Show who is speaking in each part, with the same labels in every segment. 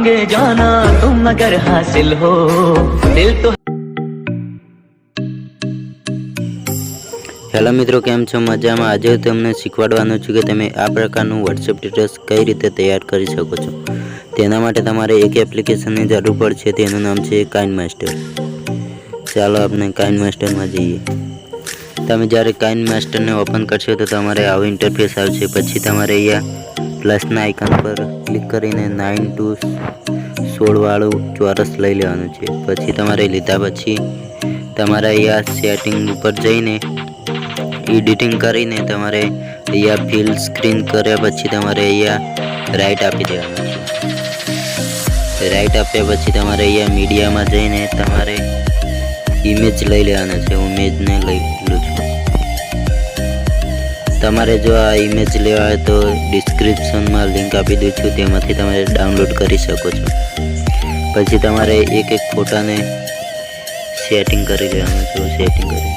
Speaker 1: मांगे जाना तुम अगर हासिल हो दिल तो।
Speaker 2: હેલો મિત્રો, કેમ છો? મજામાં? આજે હું તમને શીખવાડવાનું છું કે તમે આ પ્રકારનું વોટ્સએપ સ્ટેટસ કઈ રીતે તૈયાર કરી શકો છો। તેના માટે તમારે એક એપ્લિકેશનની જરૂર પડશે, તેનું નામ છે kinmasr। ચાલો આપણે kinmasrમાં જઈએ। તમે જ્યારે kinmasrને ઓપન કરશો તો તમારે આવું ઇન્ટરફેસ આવશે। પછી તમારે અહીંયા પ્લસના આઇકન પર ક્લિક કરીને 9 to 16 વાળું ચોરસ લઈ લેવાનું છે। પછી તમારે લીધા પછી તમારે અહીંયા સેટિંગ ઉપર જઈને एडिटिंग કરીને તમારે અહીંયા ફિલ સ્ક્રીન કર્યા પછી તમારે અહીંયા રાઈટ આપી દેવાનું છે। રાઈટ આપ્યા પછી તમારે અહીંયા મીડિયામાં જઈને તમારે ઇમેજ લઈ લેવાનો છે। હું ઇમેજને લઈ લઉં છું। તમારે જો આ ઇમેજ લેવા હોય તો ડિસ્ક્રિપ્શનમાં લિંક આપી દઉં છું, તેમાંથી તમે ડાઉનલોડ કરી શકો છો। પછી તમારે એક ફોટાને સેટિંગ કરી લેવાનું છે। સેટિંગ કરી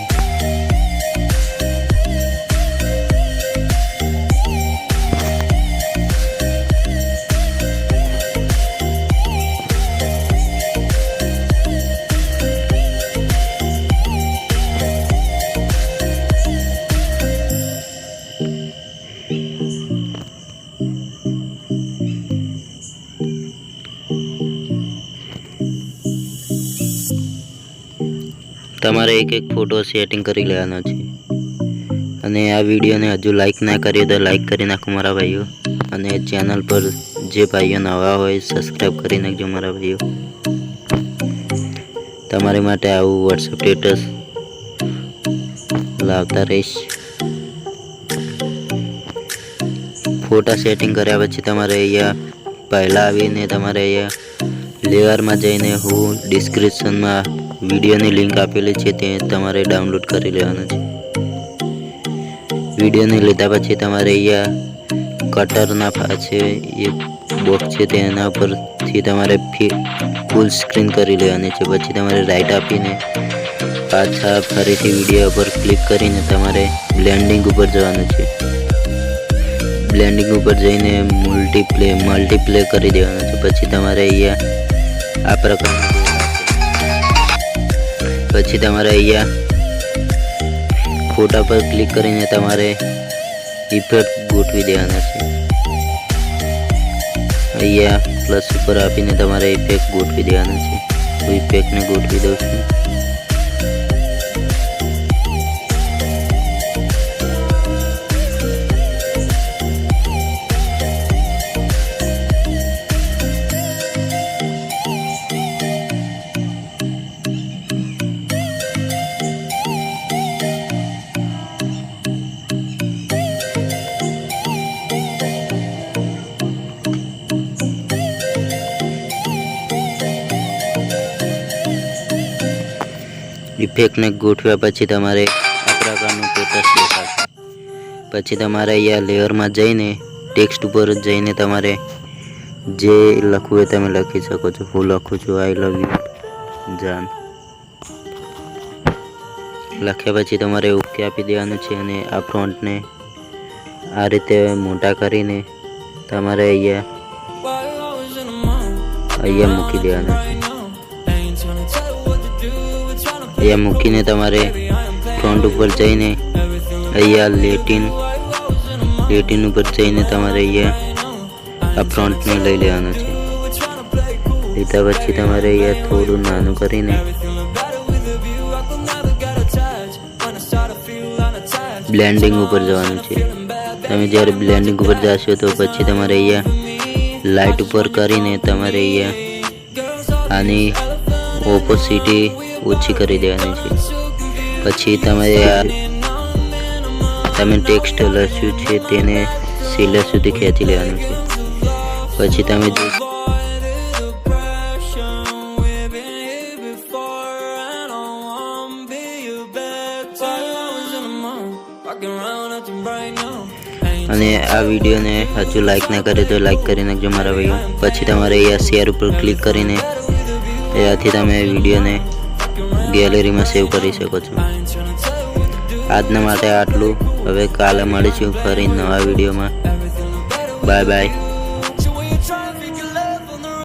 Speaker 2: તમારે એક ફોટો સેટિંગ કરી લેવાનો છે। અને આ વિડીયોને હજુ લાઈક ના કરીએ તો લાઈક કરી નાખો મારા ભાઈઓ, અને ચેનલ પર જે ભાઈઓ નવા હોય સબસ્ક્રાઈબ કરી નાખજો મારા ભાઈઓ। તમારી માટે આવું વોટ્સએપ સ્ટેટસ લાવતા રહીશ। ફોટા સેટિંગ કર્યા પછી તમારે અહીંયા પહેલાં આવીને તમારે અહીંયા લેયરમાં જઈને હું ડિસ્ક્રિપ્શનમાં વિડીયોની લિંક આપેલી છે તે તમારે ડાઉનલોડ કરી લેવાનું છે। વિડીયોને લીધા પછી તમારે અહીંયા કટરના પાસે એક બોક્સ છે તેના પરથી તમારે ફૂલ સ્ક્રીન કરી લેવાની છે। પછી તમારે રાઈટ આપીને પાછા ફરીથી વિડીયો પર ક્લિક કરીને તમારે બ્લેન્ડિંગ ઉપર જવાનું છે। બ્લેન્ડિંગ ઉપર જઈને મલ્ટીપ્લે કરી દેવાનું છે। પછી તમારે અહીંયા આ પ્રકારનું પછી તમારે અહીંયા ફોટા પર ક્લિક કરીને તમારે ઇફેક્ટ ગોઠવી દેવાના છે। અહીંયા પ્લસ ઉપર આપીને તમારે ઇફેક્ટ ગોઠવી દેવાના છે। તો ઇફેક્ટને ગોઠવી દઉં છું। ઇફેક્ટને ગોઠવ્યા પછી તમારે આ પ્રકારનું સ્ટેટસ દેખાશે। પછી તમારે અહીંયા લેયરમાં જઈને ટેક્સ્ટ ઉપર જઈને તમારે જે લખવું હોય તમે લખી શકો છો। હું લખું છું આઈ લવ યુ જાન। લખ્યા પછી તમારે ઓકે આપી દેવાનું છે। અને આ ફ્રોન્ટને આ રીતે મોટા કરીને તમારે અહીંયા મૂકી દેવાનું છે। અહીંયા મૂકીને તમારે ફ્રન્ટ ઉપર જઈને અહીંયા લેટિન ઉપર જઈને તમારે અહીંયા આ ફ્રન્ટને લઈ લેવાનું છે। લીધા પછી તમારે અહીંયા થોડું નાનું કરીને બ્લેન્ડિંગ ઉપર જવાનું છે। તમે જ્યારે બ્લેન્ડિંગ ઉપર જશો તો પછી તમારે અહીંયા લાઇટ ઉપર કરીને તમારે અહીંયા આની ઓપોસિટી ઓછી કરી દેવાની છે। પછી તમે ટેક્સ્ટ લખ્યું છે તેને સેલર સુધી ખેંચી લેવાનું છે। પછી તમે અને આ વિડીયોને હજુ લાઈક ના કરે તો લાઈક કરી નાખજો મારા ભાઈઓ। પછી તમારે અહીંયા શેર ઉપર ક્લિક કરીને ત્યાંથી તમે વિડીયોને ગેલેરીમાં સેવ કરી શકો છો। આજના માટે આટલું। હવે કાલે મળીશું ફરી નવા વિડીયોમાં। Bye bye.